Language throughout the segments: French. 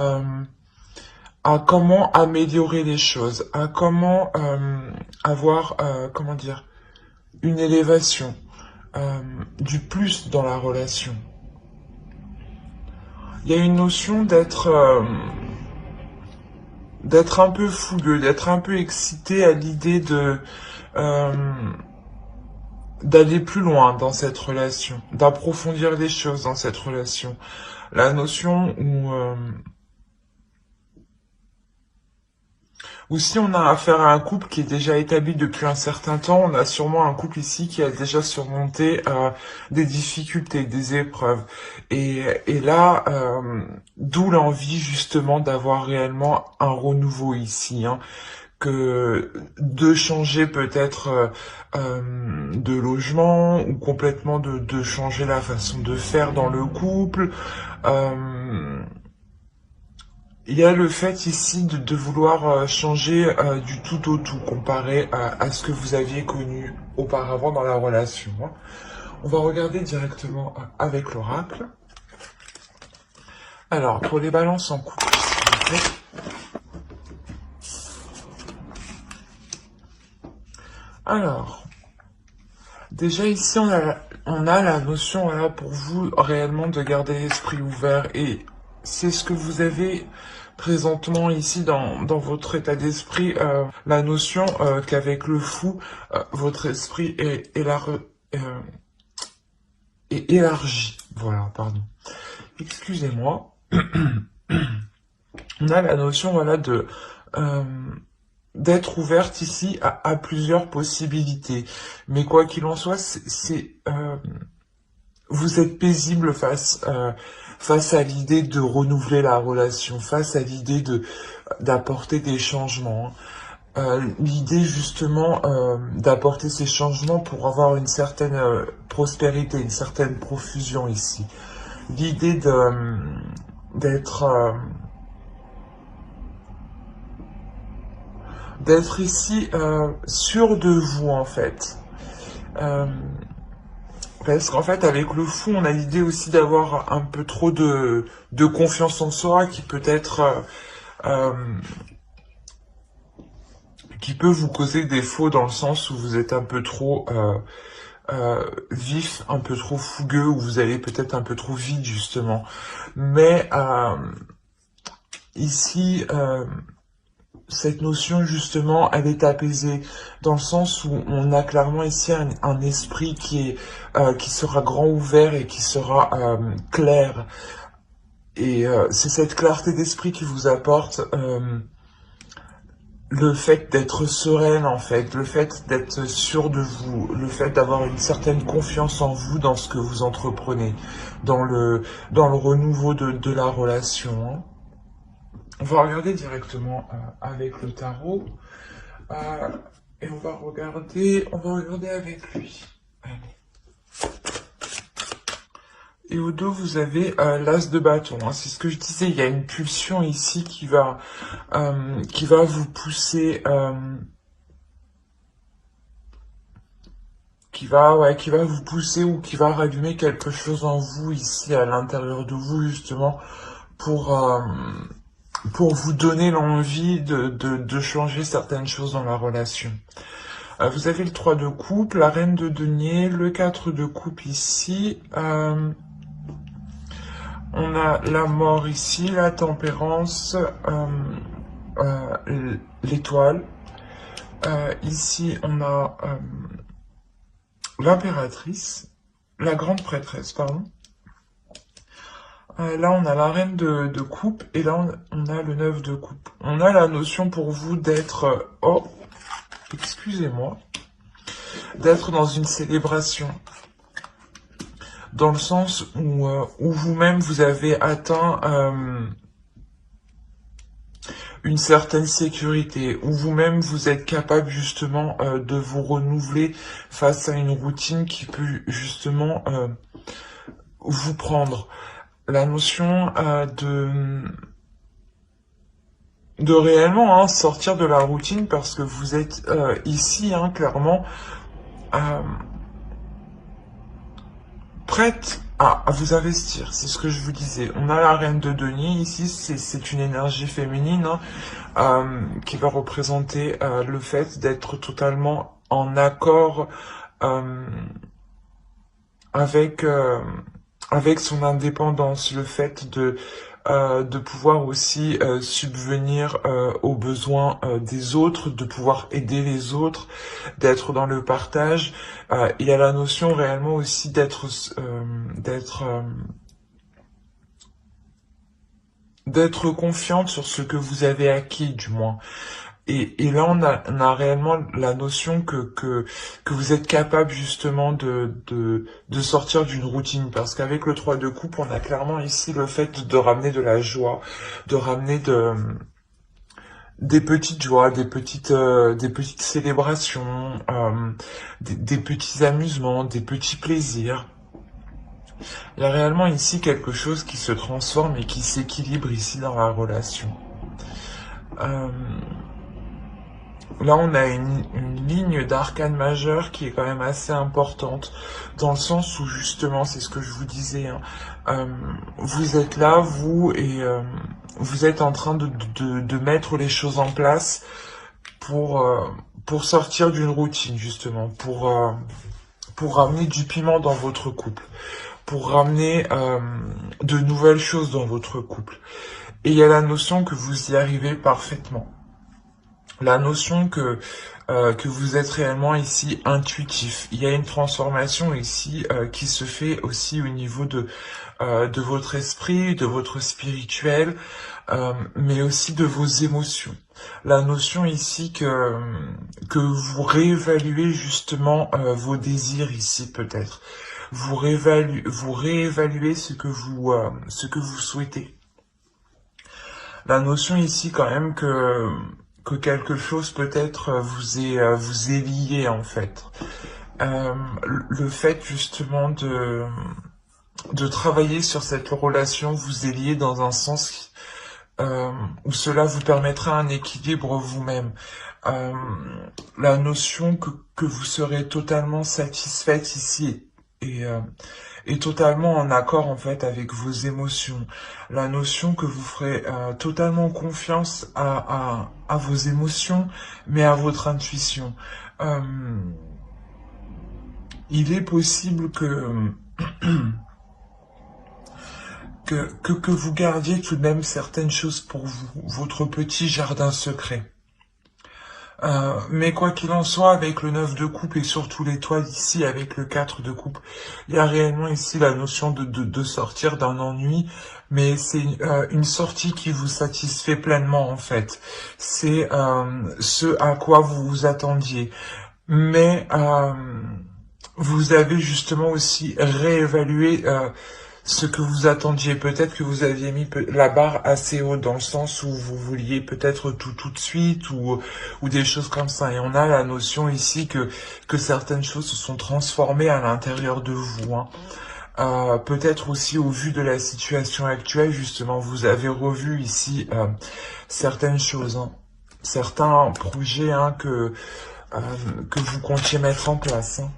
euh, à comment améliorer les choses, à comment avoir, comment dire, une élévation, du plus dans la relation. Il y a une notion d'être un peu fougueux, d'être un peu excité à l'idée de euh, d'aller plus loin dans cette relation, d'approfondir les choses dans cette relation. La notion où si on a affaire à un couple qui est déjà établi depuis un certain temps, on a sûrement un couple ici qui a déjà surmonté des difficultés, des épreuves. Et là, d'où l'envie justement d'avoir réellement un renouveau ici, hein, que de changer peut-être de logement ou complètement de changer la façon de faire dans le couple. Euh, il y a le fait ici de vouloir changer du tout au tout comparé à ce que vous aviez connu auparavant dans la relation, hein. On va regarder directement avec l'oracle. Alors, pour les balances en couple, s'il vous plaît. Alors, déjà ici, on a la notion, voilà, pour vous, réellement, de garder l'esprit ouvert. Et c'est ce que vous avez présentement ici dans votre état d'esprit, la notion qu'avec le fou, votre esprit euh, est élargi. Voilà, pardon. Excusez-moi. On a la notion, voilà, euh, d'être ouverte ici à plusieurs possibilités. Mais quoi qu'il en soit, vous êtes paisible face à l'idée de renouveler la relation, face à l'idée d'apporter des changements. L'idée justement d'apporter ces changements pour avoir une certaine prospérité, une certaine profusion ici. L'idée d'être d'être ici sûr de vous en fait. Euh, Parce qu'en fait, avec le fou, on a l'idée aussi d'avoir un peu trop de confiance en soi qui peut être, euh, qui peut vous causer des faux dans le sens où vous êtes un peu trop vif, un peu trop fougueux, ou vous allez peut-être un peu trop vite justement. Mais ici, cette notion justement, elle est apaisée dans le sens où on a clairement ici un esprit qui sera grand ouvert et qui sera clair. Et c'est cette clarté d'esprit qui vous apporte le fait d'être sereine en fait, le fait d'être sûr de vous, le fait d'avoir une certaine confiance en vous dans ce que vous entreprenez, dans le renouveau de la relation, hein. On va regarder directement avec le tarot euh, et on va regarder avec lui. Allez. Et au dos, vous avez l'as de bâton, hein. C'est ce que je disais, il y a une pulsion ici qui va vous pousser, qui va vous pousser ou qui va rallumer quelque chose en vous ici à l'intérieur de vous justement pour euh, pour vous donner l'envie de changer certaines choses dans la relation. Vous avez le 3 de coupe, la reine de denier, le 4 de coupe ici. On a la mort ici, la tempérance, l'étoile. Ici, on a l'impératrice, la grande prêtresse, pardon. Là, on a la reine de coupe et là, on a le 9 de coupe. On a la notion pour vous d'être... oh, excusez-moi. D'être dans une célébration. Dans le sens où vous-même, vous avez atteint une certaine sécurité, où vous-même, vous êtes capable justement de vous renouveler face à une routine qui peut justement vous prendre. La notion de réellement sortir de la routine parce que vous êtes ici clairement euh, prête à vous investir. C'est ce que je vous disais. On a la reine de denier ici, c'est une énergie féminine hein, qui va représenter le fait d'être totalement en accord euh, avec avec son indépendance, le fait de pouvoir aussi subvenir aux besoins des autres, de pouvoir aider les autres, d'être dans le partage. Il y a la notion réellement aussi d'être confiante sur ce que vous avez acquis, du moins. Et là, on a réellement la notion que vous êtes capable justement de sortir d'une routine. Parce qu'avec le 3 de coupe, on a clairement ici le fait de ramener de la joie, de ramener des petites joies, des petites célébrations, des petits amusements, des petits plaisirs. Il y a réellement ici quelque chose qui se transforme et qui s'équilibre ici dans la relation. Euh, Là, on a une ligne d'arcane majeure qui est quand même assez importante, dans le sens où justement, c'est ce que je vous disais, hein, vous êtes là, vous, et vous êtes en train de mettre les choses en place pour sortir d'une routine, justement, pour ramener du piment dans votre couple, pour ramener de nouvelles choses dans votre couple. Et il y a la notion que vous y arrivez parfaitement. La notion que vous êtes réellement ici intuitif. Il y a une transformation ici qui se fait aussi au niveau de votre esprit, de votre spirituel, mais aussi de vos émotions. La notion ici que vous réévaluez justement vos désirs ici peut-être. Vous réévaluez ce que vous souhaitez. La notion ici quand même que quelque chose peut-être vous est lié en fait. Le fait justement de travailler sur cette relation vous est lié dans un sens où cela vous permettra un équilibre vous-même. Euh, la notion que vous serez totalement satisfaite ici et totalement en accord en fait avec vos émotions. La notion que vous ferez totalement confiance à vos émotions, mais à votre intuition. Euh, il est possible que vous gardiez tout de même certaines choses pour vous, votre petit jardin secret. Mais quoi qu'il en soit, avec le 9 de coupe et surtout l'étoile ici, avec le 4 de coupe, il y a réellement ici la notion de sortir d'un ennui, mais c'est une sortie qui vous satisfait pleinement en fait. C'est ce à quoi vous vous attendiez. Mais vous avez justement aussi réévalué ce que vous attendiez. Peut-être que vous aviez mis la barre assez haut dans le sens où vous vouliez peut-être tout de suite ou des choses comme ça. Et on a la notion ici que certaines choses se sont transformées à l'intérieur de vous. Hein. Peut-être aussi au vu de la situation actuelle, justement, vous avez revu ici certaines choses, hein. Certains projets hein, que vous comptiez mettre en place. Hein.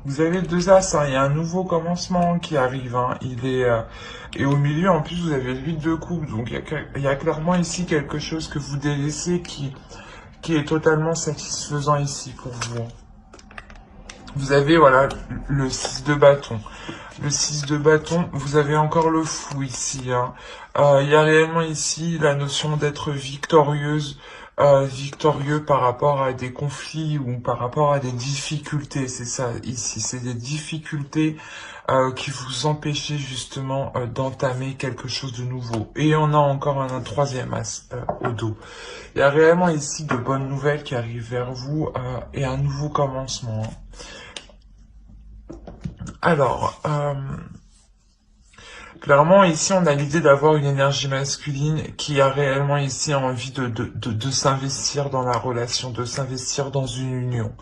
Vous avez deux as, hein. Il y a un nouveau commencement qui arrive. Hein. Et au milieu, en plus, vous avez le 8 de coupe. Donc il y a clairement ici quelque chose que vous délaissez qui est totalement satisfaisant ici pour vous. Vous avez voilà le 6 de bâton. Le 6 de bâton, vous avez encore le fou ici. Hein. Il y a réellement ici la notion d'être victorieuse. Victorieux par rapport à des conflits ou par rapport à des difficultés, c'est ça ici, c'est des difficultés qui vous empêchaient justement d'entamer quelque chose de nouveau. Et on a encore un troisième as au dos. Il y a réellement ici de bonnes nouvelles qui arrivent vers vous et un nouveau commencement. Alors, clairement, ici, on a l'idée d'avoir une énergie masculine qui a réellement ici envie de s'investir dans la relation, de s'investir dans une union.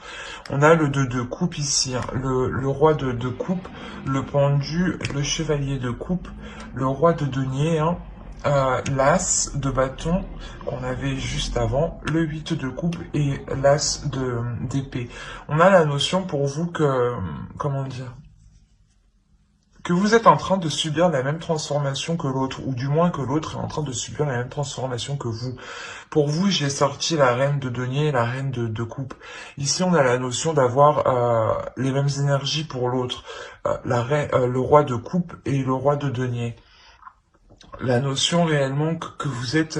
On a le 2 de coupe ici, hein, le roi de coupe, le pendu, le chevalier de coupe, le roi de denier, hein, l'as de bâton qu'on avait juste avant, le 8 de coupe et l'as d'épée. On a la notion pour vous que, comment dire, que vous êtes en train de subir la même transformation que l'autre, ou du moins que l'autre est en train de subir la même transformation que vous. Pour vous, j'ai sorti la reine de denier et la reine de coupe. Ici, on a la notion d'avoir les mêmes énergies pour l'autre, le roi de coupe et le roi de denier. La notion réellement que vous êtes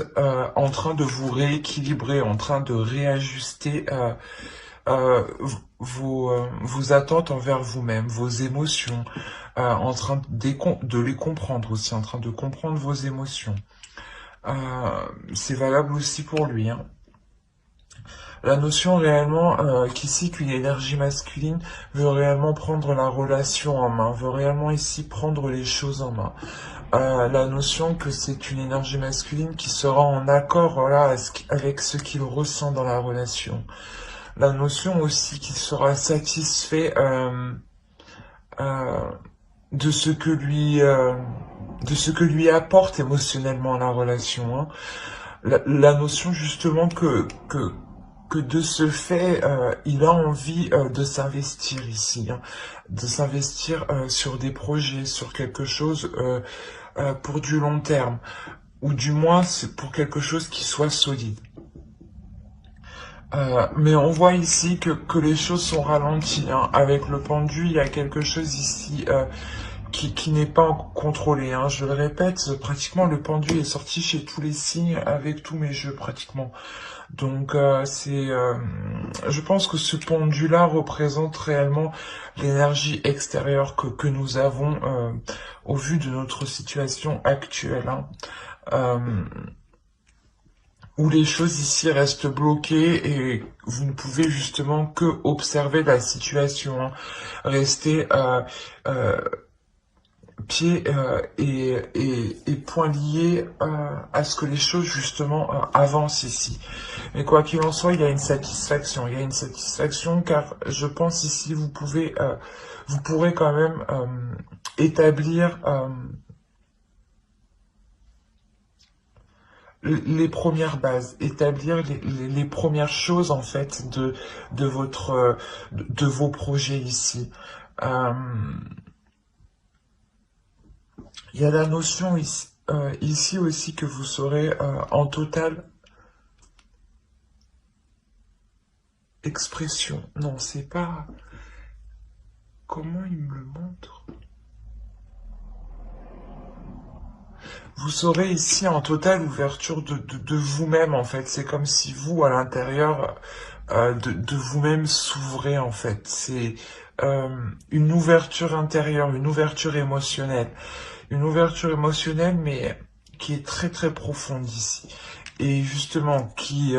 en train de vous rééquilibrer, en train de réajuster vos attentes envers vous-même, vos émotions, en train de les comprendre aussi, en train de comprendre vos émotions. C'est valable aussi pour lui. Hein. La notion réellement qu'ici qu'une énergie masculine veut réellement prendre la relation en main, veut réellement ici prendre les choses en main. La notion que c'est une énergie masculine qui sera en accord voilà, avec ce qu'il ressent dans la relation. La notion aussi qu'il sera satisfait euh, de ce que lui apporte émotionnellement la relation. Hein. La notion justement que de ce fait, il a envie de s'investir ici, hein, de s'investir sur des projets, sur quelque chose pour du long terme, ou du moins pour quelque chose qui soit solide. Mais on voit ici que les choses sont ralenties. Hein. Avec le pendu, il y a quelque chose ici qui n'est pas contrôlé. Hein. Je le répète, pratiquement le pendu est sorti chez tous les signes avec tous mes jeux pratiquement. Donc je pense que ce pendu-là représente réellement l'énergie extérieure que nous avons au vu de notre situation actuelle. Hein. Où les choses ici restent bloquées et vous ne pouvez justement que observer la situation, hein. Rester pieds et poings liés à ce que les choses justement avancent ici. Mais quoi qu'il en soit, il y a une satisfaction. Il y a une satisfaction car je pense ici vous pourrez quand même établir les premières bases, établir les premières choses en fait de vos projets ici. Il y a la notion ici aussi que vous serez en totale expression. Non, c'est pas... Comment il me le montre? Vous serez ici en totale ouverture de vous-même, en fait. C'est comme si vous, à l'intérieur de vous-même, s'ouvrez, en fait. C'est une ouverture intérieure, une ouverture émotionnelle. Une ouverture émotionnelle, mais qui est très très profonde ici. Et justement, qui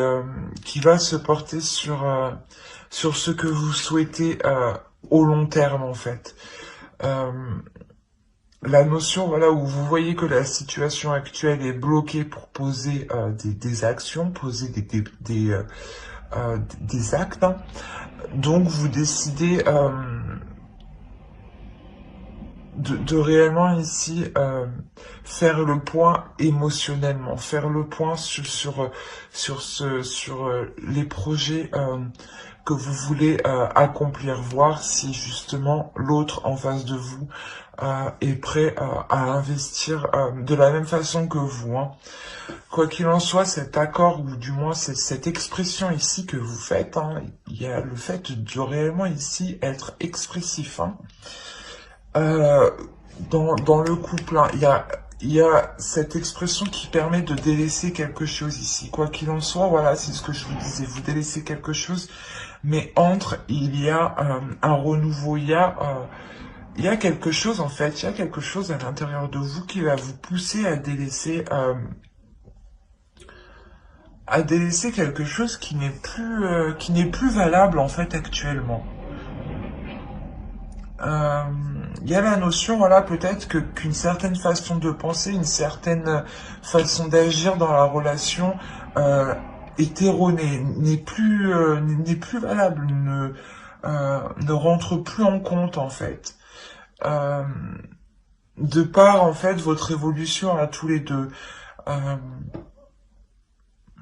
va se porter sur ce que vous souhaitez au long terme, en fait. La notion, voilà, où vous voyez que la situation actuelle est bloquée pour poser des actions, poser des actes. Hein. Donc, vous décidez de réellement ici faire le point émotionnellement, faire le point sur les projets que vous voulez accomplir, voir si justement l'autre en face de vous est prêt à investir de la même façon que vous. Hein. Quoi qu'il en soit, cet accord, ou du moins cette expression ici que vous faites, hein, il y a le fait de réellement ici être expressif. Hein. Dans le couple, hein, il y a cette expression qui permet de délaisser quelque chose ici. Quoi qu'il en soit, voilà, c'est ce que je vous disais, vous délaissez quelque chose, mais il y a un renouveau, il y a quelque chose en fait, il y a quelque chose à l'intérieur de vous qui va vous pousser à délaisser quelque chose qui n'est plus valable en fait actuellement. Il y a la notion, voilà, peut-être qu'une certaine façon de penser, une certaine façon d'agir dans la relation est erronée, n'est plus valable, ne rentre plus en compte en fait. De par en fait votre évolution à tous les deux. Euh,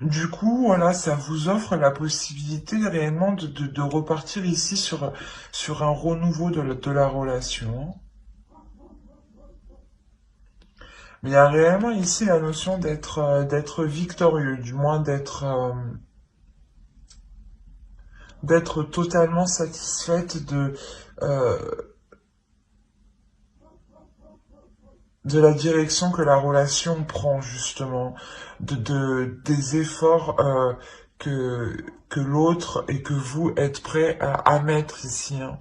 du coup, voilà, ça vous offre la possibilité réellement de repartir ici sur un renouveau de la relation. Mais il y a réellement ici la notion d'être victorieux, du moins d'être totalement satisfaite euh, de la direction que la relation prend justement, des efforts que, que l'autre et que vous êtes prêt à mettre ici, hein.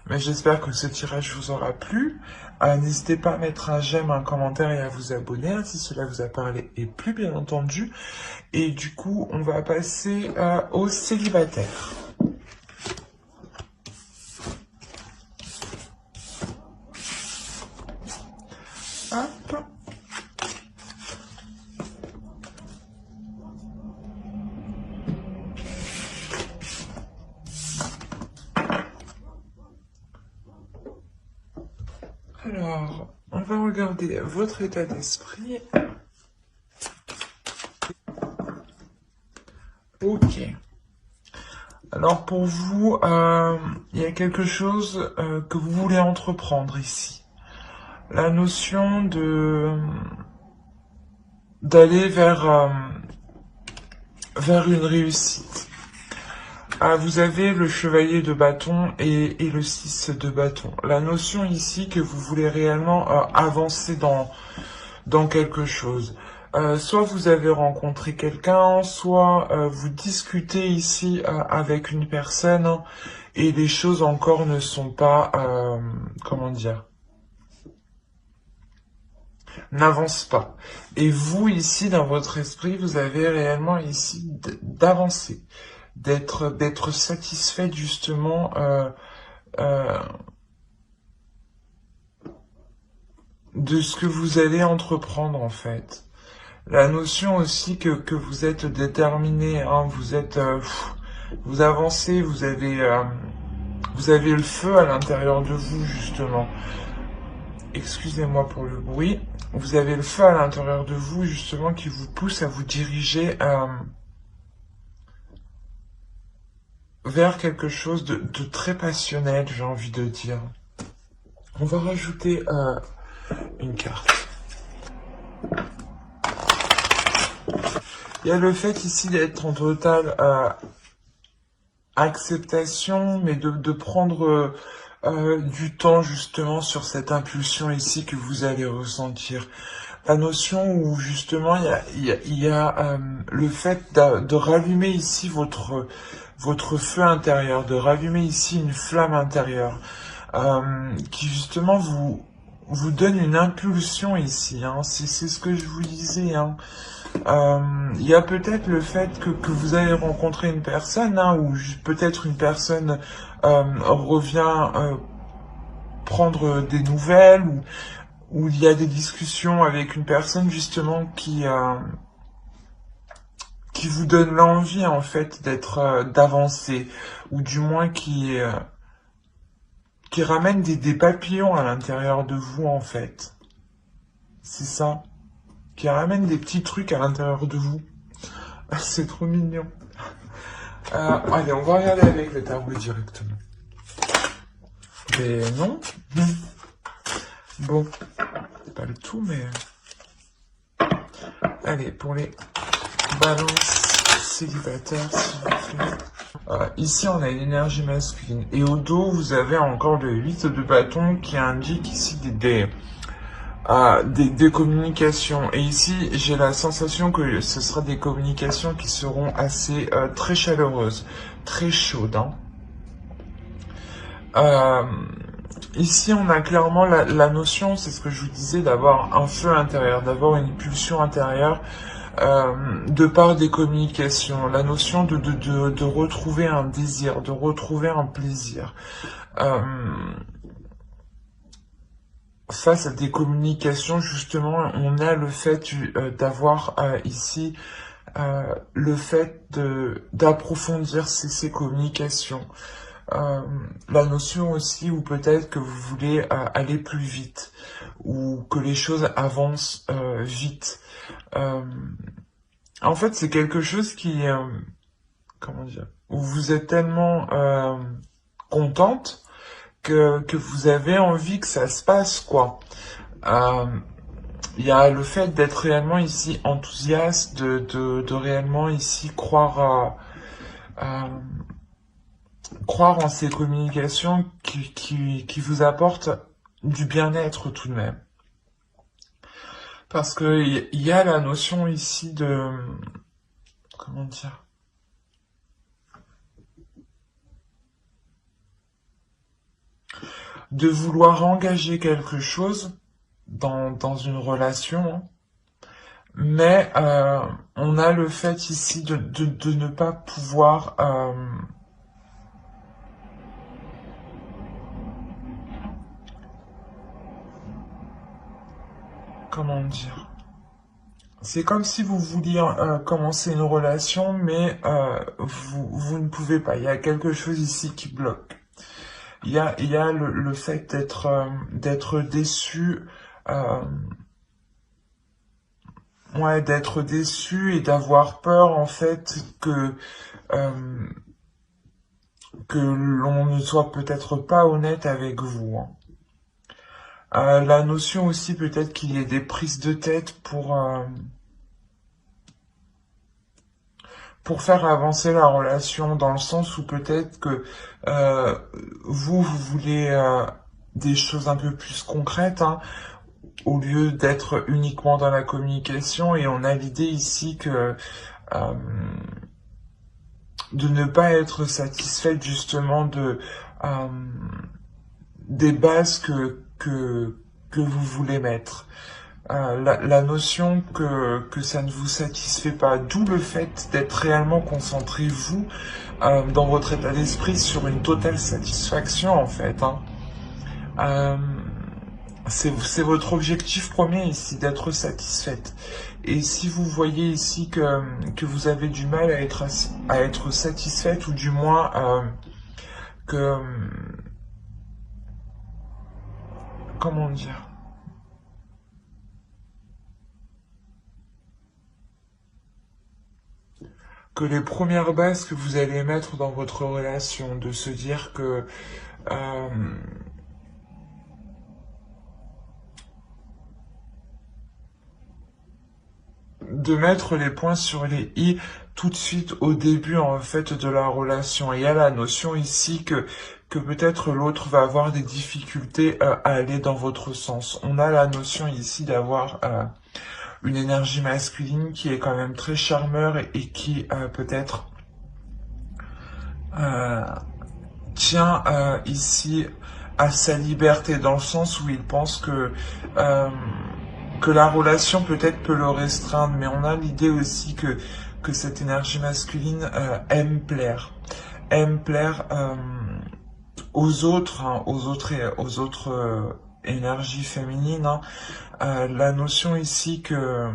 Mais j'espère que ce tirage vous aura plu. N'hésitez pas à mettre un j'aime, un commentaire et à vous abonner hein, si cela vous a parlé et plu, bien entendu. Et du coup, on va passer aux célibataires. Hop. Alors, on va regarder votre état d'esprit. Ok. Alors pour vous, il y a quelque chose que vous voulez entreprendre ici. La notion d'aller vers une réussite. Vous avez le chevalier de bâton et le 6 de bâton. La notion ici que vous voulez réellement avancer dans quelque chose. Soit vous avez rencontré quelqu'un, soit vous discutez ici avec une personne hein, et les choses encore ne sont pas, comment dire, n'avancent pas. Et vous ici, dans votre esprit, vous avez réellement ici d'avancer, d'être satisfait justement euh, de ce que vous allez entreprendre en fait. La notion aussi que vous êtes déterminé, hein, vous avancez, vous avez le feu à l'intérieur de vous justement. Excusez-moi pour le bruit. Vous avez le feu à l'intérieur de vous justement qui vous pousse à vous diriger vers quelque chose de très passionnel, j'ai envie de dire. On va rajouter une carte. Il y a le fait ici d'être en totale acceptation, mais de prendre du temps justement sur cette impulsion ici que vous allez ressentir. La notion où justement il y a le fait de rallumer ici votre feu intérieur, de rallumer ici une flamme intérieure qui justement vous donne une impulsion ici. Hein. C'est ce que je vous disais. Hein. Il y a peut-être le fait que vous allez rencontrer une personne, hein, ou peut-être une personne revient prendre des nouvelles, ou il y a des discussions avec une personne justement qui vous donne l'envie en fait d'être d'avancer, ou du moins qui ramène des papillons à l'intérieur de vous en fait. C'est ça. Qui ramène des petits trucs à l'intérieur de vous. C'est trop mignon. Allez, on va regarder avec le tarot directement. Mais non. Bon, c'est pas le tout, mais... Allez, pour les balances célibataires, s'il vous plaît. Ici, on a une énergie masculine. Et au dos, vous avez encore le 8 de bâton qui indique ici des communications. Et ici, j'ai la sensation que ce sera des communications qui seront assez très chaleureuses, très chaudes. Hein. Ici, on a clairement la notion, c'est ce que je vous disais, d'avoir un feu intérieur, d'avoir une pulsion intérieure de par des communications. La notion de retrouver un désir, de retrouver un plaisir. Face à des communications, justement, on a le fait d'avoir ici le fait d'approfondir ces communications. Euh, la notion aussi où peut-être que vous voulez aller plus vite ou que les choses avancent vite. Euh, En fait, c'est quelque chose qui, comment dire, où vous êtes tellement contente que vous avez envie que ça se passe, quoi. Euh, Il y a le fait d'être réellement ici enthousiaste, de réellement ici à croire en ces communications qui vous apportent du bien-être tout de même. Parce que il y a la notion ici de, comment dire, de vouloir engager quelque chose dans une relation, hein. Mais on a le fait ici de ne pas pouvoir, comment dire, c'est comme si vous vouliez commencer une relation, mais vous ne pouvez pas. Il y a quelque chose ici qui bloque. Il y a le fait d'être déçu, euh, ouais, d'être déçu et d'avoir peur en fait euh, que l'on ne soit peut-être pas honnête avec vous, hein. La notion aussi peut-être qu'il y ait des prises de tête pour faire avancer la relation, dans le sens où peut-être que euh, vous voulez des choses un peu plus concrètes, hein, au lieu d'être uniquement dans la communication. Et on a l'idée ici que euh, de ne pas être satisfaite justement euh, des bases que vous voulez mettre. La notion que ça ne vous satisfait pas, d'où le fait d'être réellement concentré, vous, dans votre état d'esprit, sur une totale satisfaction, en fait, hein. Euh, c'est votre objectif premier ici, d'être satisfaite. Et si vous voyez ici que vous avez du mal à être satisfaite, ou du moins que... Comment dire, que les premières bases que vous allez mettre dans votre relation, de se dire que euh, de mettre les points sur les i tout de suite au début en fait de la relation. Et il y a la notion ici que peut-être l'autre va avoir des difficultés à aller dans votre sens. On a la notion ici d'avoir une énergie masculine qui est quand même très charmeur et qui peut-être euh, tient ici à sa liberté, dans le sens où il pense euh, que la relation peut-être peut le restreindre, mais on a l'idée aussi que cette énergie masculine aime plaire aux autres, hein, aux autres énergies féminines, hein. La notion ici que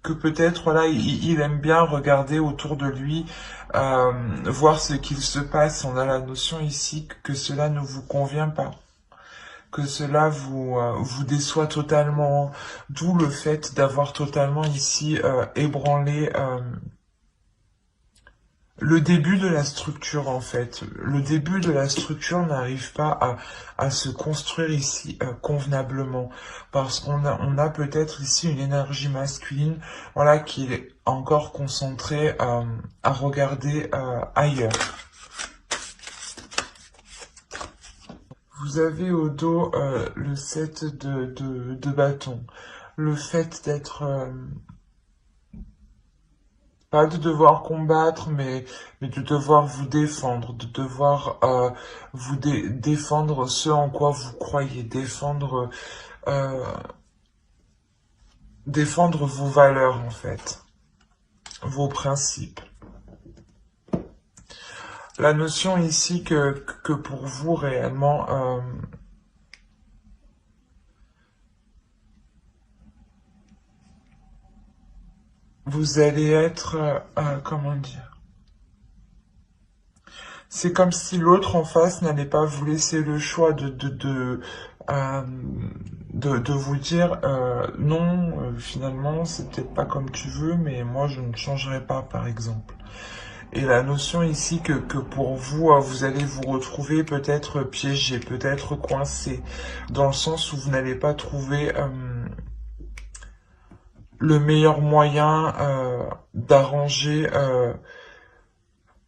peut-être voilà il aime bien regarder autour de lui, voir ce qu'il se passe. On a la notion ici que cela ne vous convient pas, que cela vous déçoit totalement, d'où le fait d'avoir totalement ici ébranlé le début de la structure. En fait, le début de la structure n'arrive pas à se construire ici convenablement, parce on a peut-être ici une énergie masculine, voilà, qui est encore concentrée à regarder ailleurs. Vous avez au dos le 7 de bâton, le fait d'être pas de devoir combattre, mais de devoir vous défendre, de devoir défendre ce en quoi vous croyez, euh, défendre vos valeurs en fait, vos principes. La notion ici que pour vous réellement, vous allez être, comment dire, C'est comme si l'autre en face n'allait pas vous laisser le choix euh, de vous dire non, finalement, c'est peut-être pas comme tu veux, mais moi, je ne changerai pas, par exemple. Et la notion ici que pour vous, vous allez vous retrouver peut-être piégé, peut-être coincé, dans le sens où vous n'allez pas trouver le meilleur moyen d'arranger,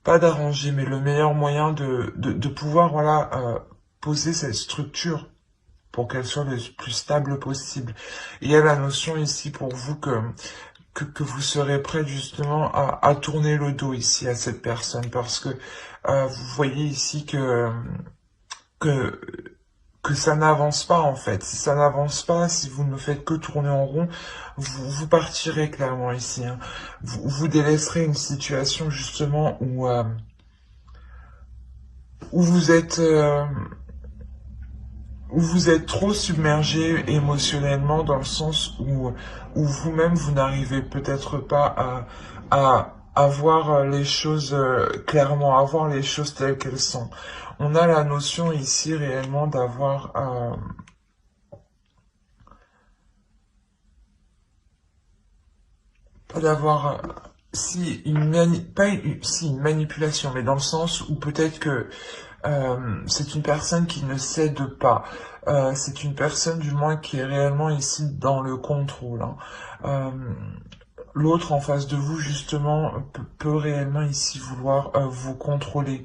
pas d'arranger, mais le meilleur moyen de pouvoir voilà, poser cette structure pour qu'elle soit le plus stable possible. Il y a la notion ici pour vous que vous serez prêt justement à tourner le dos ici à cette personne parce que vous voyez ici que, que ça n'avance pas en fait. Si ça n'avance pas, si vous ne faites que tourner en rond, vous partirez clairement ici. Hein. Vous délaisserez une situation justement où vous êtes trop submergé émotionnellement dans le sens où vous-même vous n'arrivez peut-être pas à voir les choses clairement, à voir les choses telles qu'elles sont. On a la notion ici réellement d'avoir si si une manipulation, mais dans le sens où peut-être que c'est une personne qui ne cède pas. C'est une personne du moins qui est réellement ici dans le contrôle. Hein. L'autre en face de vous justement peut réellement ici vouloir vous contrôler.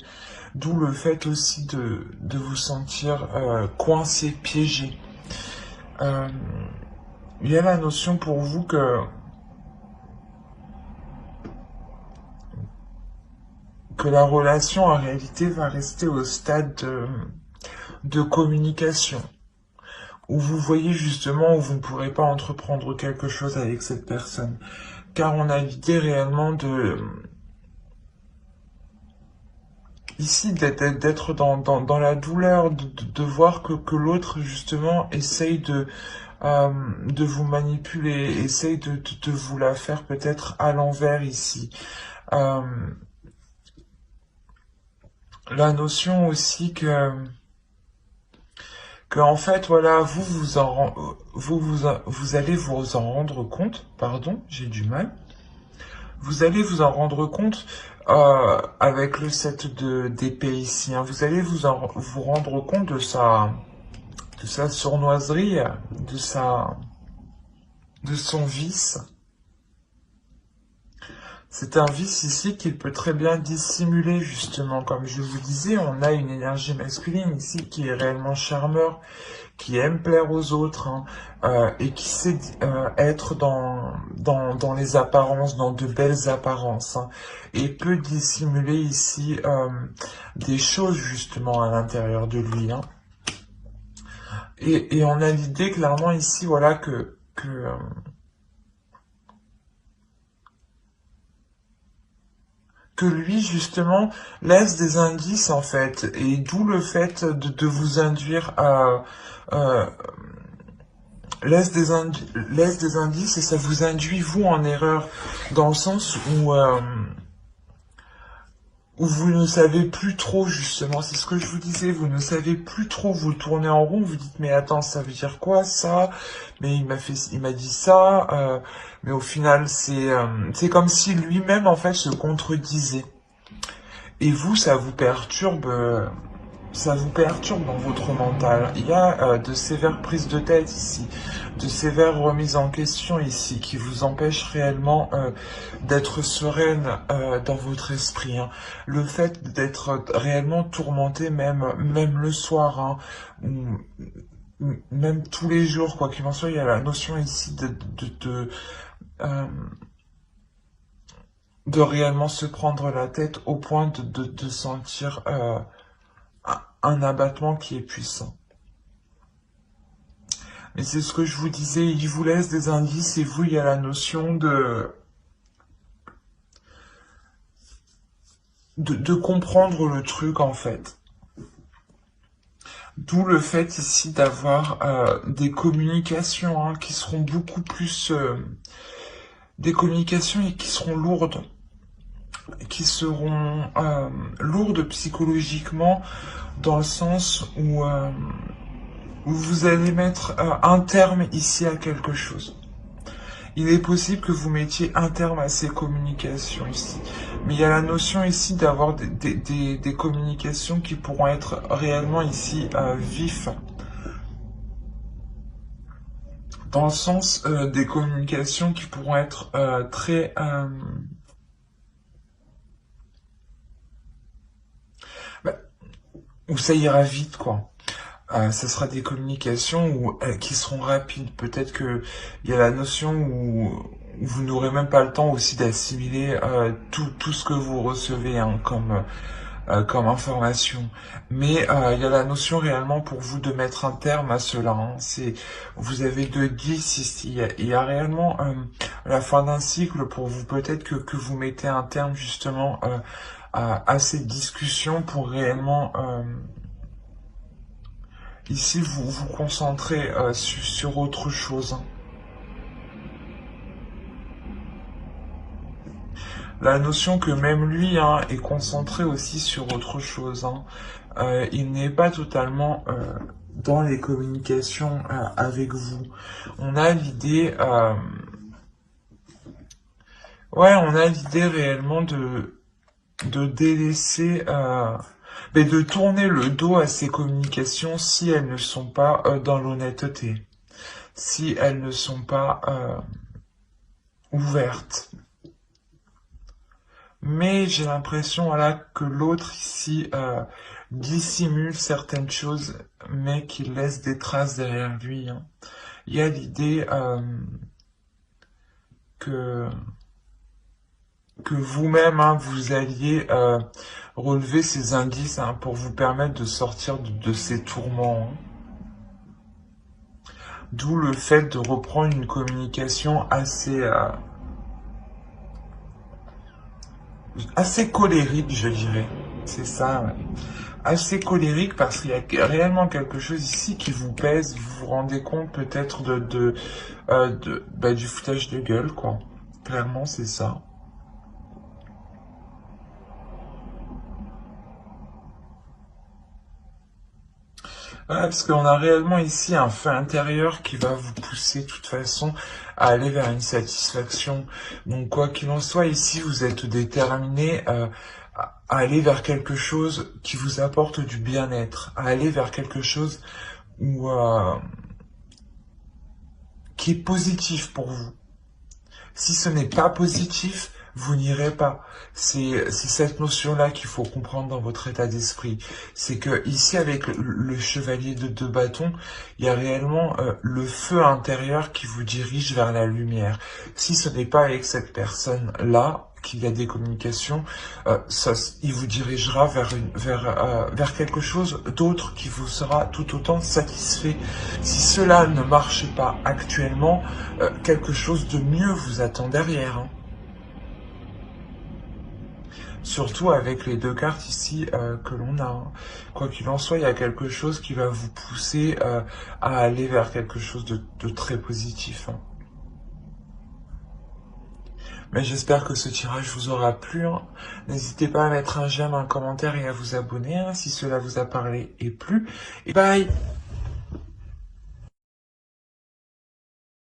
D'où le fait aussi de vous sentir coincé, piégé. Il y a la notion pour vous que la relation en réalité va rester au stade de communication, où vous voyez justement où vous ne pourrez pas entreprendre quelque chose avec cette personne, car on a l'idée réellement ici d'être dans la douleur, de voir que l'autre justement essaye de vous manipuler, essaye de vous la faire peut-être à l'envers ici. La notion aussi que en fait voilà vous allez vous en rendre compte, pardon, j'ai du mal, vous allez vous en rendre compte avec le 7 d'épée ici, hein, vous allez vous rendre compte de sa sournoiserie, de son vice. C'est un vice ici qu'il peut très bien dissimuler, justement. Comme je vous disais, on a une énergie masculine ici qui est réellement charmeur, qui aime plaire aux autres, hein, et qui sait être dans les apparences, dans de belles apparences, hein, et peut dissimuler ici des choses, justement, à l'intérieur de lui. Hein. Et on a l'idée, clairement, ici, voilà, que lui, justement, laisse des indices, en fait, et d'où le fait de vous induire à... laisse des indices et ça vous induit, vous, en erreur, dans le sens où vous ne savez plus trop, justement, c'est ce que je vous disais, vous ne savez plus trop, vous tournez en rond, vous dites, mais attends, ça veut dire quoi, ça? Mais il m'a dit ça, mais au final, c'est comme si lui-même, en fait, se contredisait. Et vous, ça vous perturbe dans votre mental. Il y a de sévères prises de tête ici, de sévères remises en question ici, qui vous empêchent réellement d'être sereine dans votre esprit. Hein. Le fait d'être réellement tourmenté, même le soir, hein, ou même tous les jours, quoi qu'il en soit, il y a la notion ici euh, de réellement se prendre la tête au point de sentir un abattement qui est puissant. Mais c'est ce que je vous disais, il vous laisse des indices et vous, il y a la notion de comprendre le truc en fait. D'où le fait ici d'avoir des communications hein, qui seront beaucoup plus... des communications et qui seront lourdes. qui seront lourdes psychologiquement, dans le sens où vous allez mettre un terme ici à quelque chose. Il est possible que vous mettiez un terme à ces communications ici. Mais il y a la notion ici d'avoir des communications qui pourront être réellement ici vives. Dans le sens des communications qui pourront être très... où ça ira vite, quoi. Ça sera des communications qui seront rapides. Peut-être que il y a la notion où vous n'aurez même pas le temps aussi d'assimiler tout ce que vous recevez hein, comme information. Mais il y a la notion réellement pour vous de mettre un terme à cela. Hein. Vous avez 10 ici. Il y a réellement la fin d'un cycle pour vous. Peut-être que vous mettez un terme justement à cette discussion pour réellement... ici, vous vous concentrez sur autre chose. Hein. La notion que même lui hein, est concentré aussi sur autre chose. Hein. Il n'est pas totalement dans les communications avec vous. On a l'idée... ouais, on a l'idée réellement de délaisser... mais de tourner le dos à ces communications si elles ne sont pas dans l'honnêteté. Si elles ne sont pas ouvertes. Mais j'ai l'impression voilà, que l'autre ici dissimule certaines choses, mais qu'il laisse des traces derrière lui. Hein. Il y a l'idée que vous-même, hein, vous alliez relever ces indices hein, pour vous permettre de sortir de ces tourments. Hein. D'où le fait de reprendre une communication assez colérique, je dirais. C'est ça, ouais. Assez colérique parce qu'il y a réellement quelque chose ici qui vous pèse. Vous vous rendez compte peut-être du foutage de gueule, quoi. Clairement, c'est ça. Ouais, parce qu'on a réellement ici un feu intérieur qui va vous pousser de toute façon à aller vers une satisfaction. Donc quoi qu'il en soit, ici vous êtes déterminé à aller vers quelque chose qui vous apporte du bien-être, à aller vers quelque chose où, qui est positif pour vous. Si ce n'est pas positif, vous n'irez pas. C'est cette notion-là qu'il faut comprendre dans votre état d'esprit. C'est que ici, avec le chevalier de 2 bâtons, il y a réellement le feu intérieur qui vous dirige vers la lumière. Si ce n'est pas avec cette personne-là qu'il y a des communications, il vous dirigera vers quelque chose d'autre qui vous sera tout autant satisfait. Si cela ne marche pas actuellement, quelque chose de mieux vous attend derrière. Hein. Surtout avec les 2 cartes ici que l'on a. Hein. Quoi qu'il en soit, il y a quelque chose qui va vous pousser à aller vers quelque chose de très positif. Hein. Mais j'espère que ce tirage vous aura plu. Hein. N'hésitez pas à mettre un j'aime, un commentaire et à vous abonner hein, si cela vous a parlé et plu. Et bye!